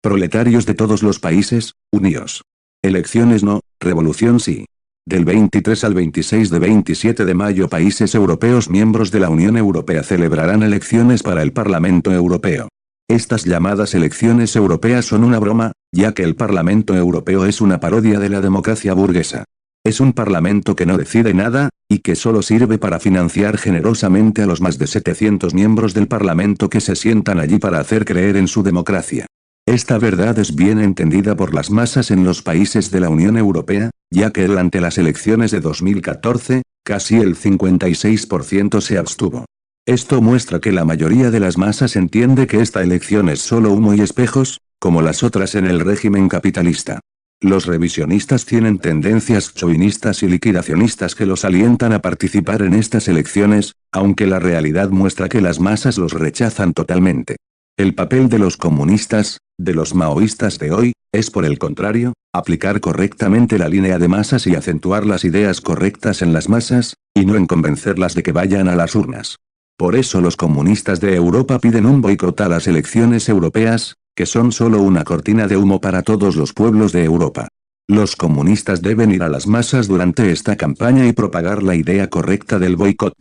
Proletarios de todos los países, uníos. Elecciones no, revolución sí. Del 23 al 26 de 27 de mayo países europeos miembros de la Unión Europea celebrarán elecciones para el Parlamento Europeo. Estas llamadas elecciones europeas son una broma, ya que el Parlamento Europeo es una parodia de la democracia burguesa. Es un parlamento que no decide nada, y que solo sirve para financiar generosamente a los más de 700 miembros del parlamento que se sientan allí para hacer creer en su democracia. Esta verdad es bien entendida por las masas en los países de la Unión Europea, ya que durante las elecciones de 2014, casi el 56% se abstuvo. Esto muestra que la mayoría de las masas entiende que esta elección es solo humo y espejos, como las otras en el régimen capitalista. Los revisionistas tienen tendencias chauvinistas y liquidacionistas que los alientan a participar en estas elecciones, aunque la realidad muestra que las masas los rechazan totalmente. El papel de los comunistas, de los maoístas de hoy, es por el contrario, aplicar correctamente la línea de masas y acentuar las ideas correctas en las masas, y no en convencerlas de que vayan a las urnas. Por eso los comunistas de Europa piden un boicot a las elecciones europeas, que son solo una cortina de humo para todos los pueblos de Europa. Los comunistas deben ir a las masas durante esta campaña y propagar la idea correcta del boicot.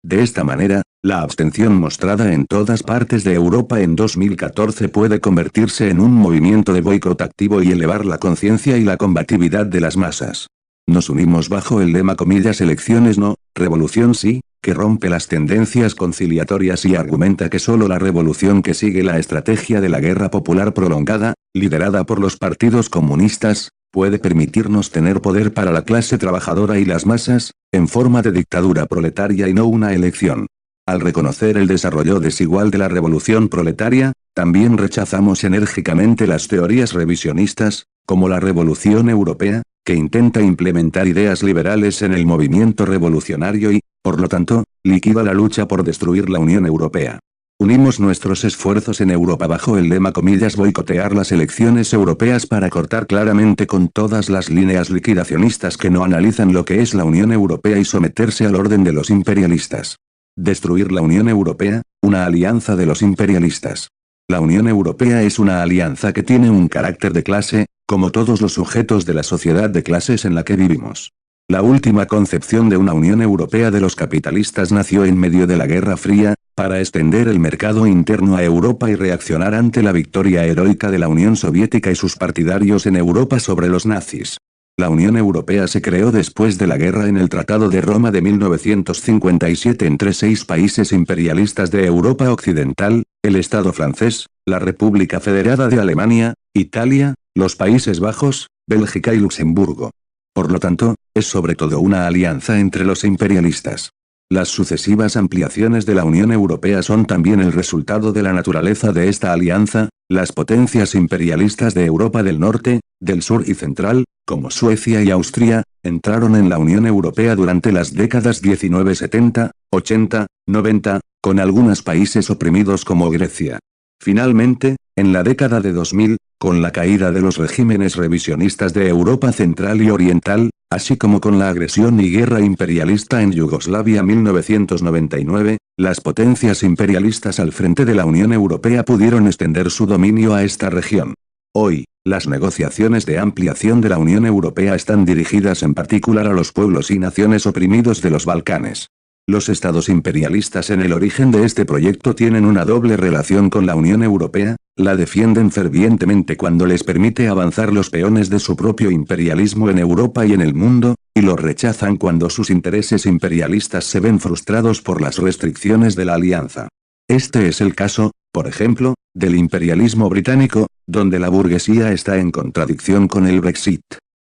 De esta manera, la abstención mostrada en todas partes de Europa en 2014 puede convertirse en un movimiento de boicot activo y elevar la conciencia y la combatividad de las masas. Nos unimos bajo el lema elecciones no, revolución sí, que rompe las tendencias conciliatorias y argumenta que solo la revolución que sigue la estrategia de la guerra popular prolongada, liderada por los partidos comunistas, puede permitirnos tener poder para la clase trabajadora y las masas, en forma de dictadura proletaria y no una elección. Al reconocer el desarrollo desigual de la revolución proletaria, también rechazamos enérgicamente las teorías revisionistas, como la Revolución Europea, que intenta implementar ideas liberales en el movimiento revolucionario y, por lo tanto, liquida la lucha por destruir la Unión Europea. Unimos nuestros esfuerzos en Europa bajo el lema boicotear las elecciones europeas para cortar claramente con todas las líneas liquidacionistas que no analizan lo que es la Unión Europea y someterse al orden de los imperialistas. Destruir la Unión Europea, una alianza de los imperialistas. La Unión Europea es una alianza que tiene un carácter de clase, como todos los sujetos de la sociedad de clases en la que vivimos. La última concepción de una Unión Europea de los capitalistas nació en medio de la Guerra Fría, para extender el mercado interno a Europa y reaccionar ante la victoria heroica de la Unión Soviética y sus partidarios en Europa sobre los nazis. La Unión Europea se creó después de la guerra en el Tratado de Roma de 1957 entre 6 países imperialistas de Europa Occidental, el Estado francés, la República Federada de Alemania, Italia, los Países Bajos, Bélgica y Luxemburgo. Por lo tanto, es sobre todo una alianza entre los imperialistas. Las sucesivas ampliaciones de la Unión Europea son también el resultado de la naturaleza de esta alianza. Las potencias imperialistas de Europa del Norte, del Sur y Central, como Suecia y Austria, entraron en la Unión Europea durante las décadas 1970, 80, 90, con algunos países oprimidos como Grecia. Finalmente, en la década de 2000, con la caída de los regímenes revisionistas de Europa Central y Oriental, así como con la agresión y guerra imperialista en Yugoslavia 1999, las potencias imperialistas al frente de la Unión Europea pudieron extender su dominio a esta región. Hoy, las negociaciones de ampliación de la Unión Europea están dirigidas en particular a los pueblos y naciones oprimidos de los Balcanes. Los estados imperialistas en el origen de este proyecto tienen una doble relación con la Unión Europea, la defienden fervientemente cuando les permite avanzar los peones de su propio imperialismo en Europa y en el mundo, y lo rechazan cuando sus intereses imperialistas se ven frustrados por las restricciones de la alianza. Este es el caso, por ejemplo, del imperialismo británico, donde la burguesía está en contradicción con el Brexit.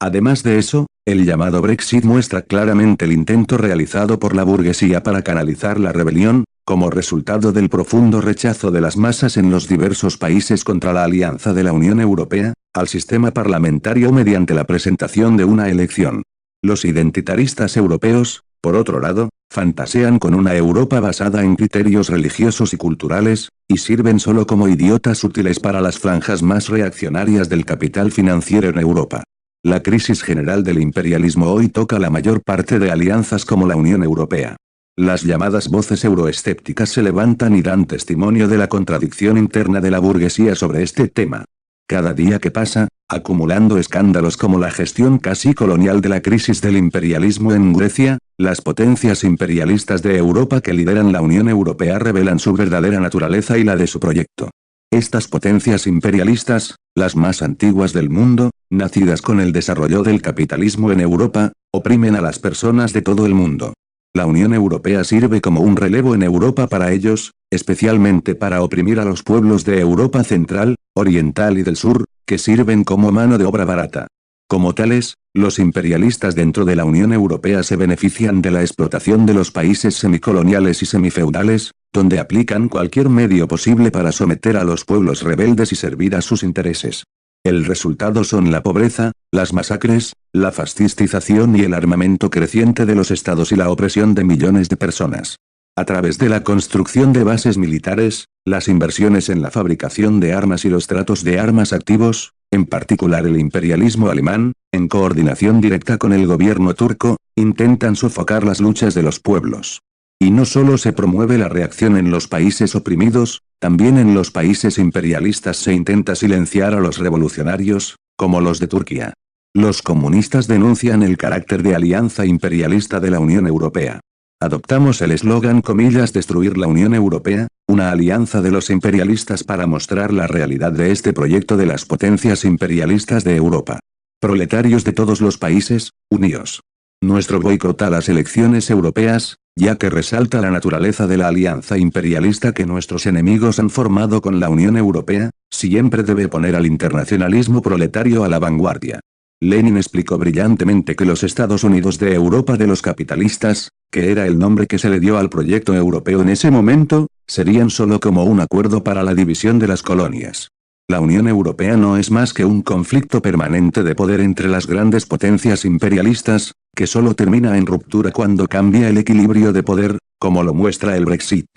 Además de eso, el llamado Brexit muestra claramente el intento realizado por la burguesía para canalizar la rebelión, como resultado del profundo rechazo de las masas en los diversos países contra la alianza de la Unión Europea, al sistema parlamentario mediante la presentación de una elección. Los identitaristas europeos, por otro lado, fantasean con una Europa basada en criterios religiosos y culturales, y sirven solo como idiotas útiles para las franjas más reaccionarias del capital financiero en Europa. La crisis general del imperialismo hoy toca la mayor parte de alianzas como la Unión Europea. Las llamadas voces euroescépticas se levantan y dan testimonio de la contradicción interna de la burguesía sobre este tema. cada día que pasa, acumulando escándalos como la gestión casi colonial de la crisis del imperialismo en Grecia, las potencias imperialistas de Europa que lideran la Unión Europea revelan su verdadera naturaleza y la de su proyecto. Estas potencias imperialistas, las más antiguas del mundo, nacidas con el desarrollo del capitalismo en Europa, oprimen a las personas de todo el mundo. La Unión Europea sirve como un relevo en Europa para ellos, especialmente para oprimir a los pueblos de Europa Central, Oriental y del Sur, que sirven como mano de obra barata. Como tales, los imperialistas dentro de la Unión Europea se benefician de la explotación de los países semicoloniales y semifeudales, donde aplican cualquier medio posible para someter a los pueblos rebeldes y servir a sus intereses. El resultado son la pobreza, las masacres, la fascistización y el armamento creciente de los estados y la opresión de millones de personas. A través de la construcción de bases militares, las inversiones en la fabricación de armas y los tratos de armas activos, en particular el imperialismo alemán, en coordinación directa con el gobierno turco, intentan sofocar las luchas de los pueblos. Y no solo se promueve la reacción en los países oprimidos, también en los países imperialistas se intenta silenciar a los revolucionarios, como los de Turquía. Los comunistas denuncian el carácter de alianza imperialista de la Unión Europea. Adoptamos el eslogan "destruir la Unión Europea", una alianza de los imperialistas para mostrar la realidad de este proyecto de las potencias imperialistas de Europa. Proletarios de todos los países, uníos. Nuestro boicot a las elecciones europeas, ya que resalta la naturaleza de la alianza imperialista que nuestros enemigos han formado con la Unión Europea, siempre debe poner al internacionalismo proletario a la vanguardia. Lenin explicó brillantemente que los Estados Unidos de Europa de los capitalistas, que era el nombre que se le dio al proyecto europeo en ese momento, serían solo como un acuerdo para la división de las colonias. La Unión Europea no es más que un conflicto permanente de poder entre las grandes potencias imperialistas, que solo termina en ruptura cuando cambia el equilibrio de poder, como lo muestra el Brexit.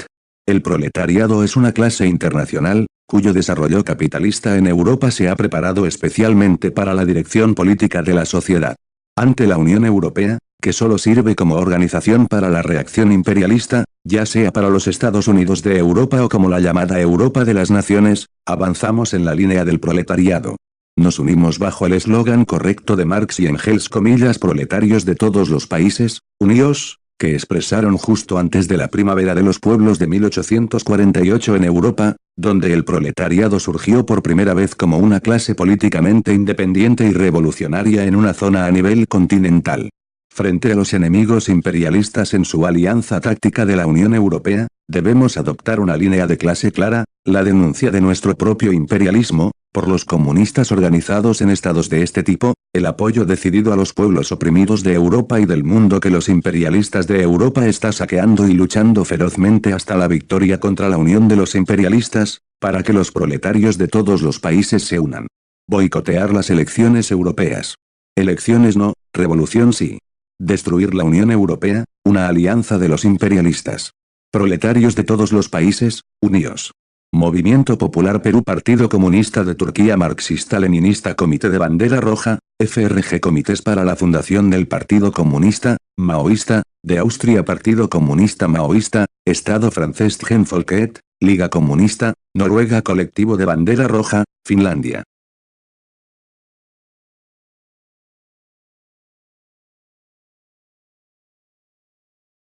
El proletariado es una clase internacional, cuyo desarrollo capitalista en Europa se ha preparado especialmente para la dirección política de la sociedad. Ante la Unión Europea, que solo sirve como organización para la reacción imperialista, ya sea para los Estados Unidos de Europa o como la llamada Europa de las Naciones, avanzamos en la línea del proletariado. Nos unimos bajo el eslogan correcto de Marx y Engels, proletarios de todos los países, unidos, que expresaron justo antes de la primavera de los pueblos de 1848 en Europa, donde el proletariado surgió por primera vez como una clase políticamente independiente y revolucionaria en una zona a nivel continental. Frente a los enemigos imperialistas en su alianza táctica de la Unión Europea, debemos adoptar una línea de clase clara, la denuncia de nuestro propio imperialismo, por los comunistas organizados en estados de este tipo, el apoyo decidido a los pueblos oprimidos de Europa y del mundo que los imperialistas de Europa están saqueando y luchando ferozmente hasta la victoria contra la unión de los imperialistas, para que los proletarios de todos los países se unan. Boicotear las elecciones europeas. Elecciones no, revolución sí. Destruir la Unión Europea, una alianza de los imperialistas. Proletarios de todos los países, unidos. Movimiento Popular Perú, Partido Comunista de Turquía, Marxista-Leninista, Comité de Bandera Roja, FRG, Comités para la Fundación del Partido Comunista, Maoísta, de Austria, Partido Comunista Maoísta, Estado francés Genfolket, Liga Comunista, Noruega, Colectivo de Bandera Roja, Finlandia.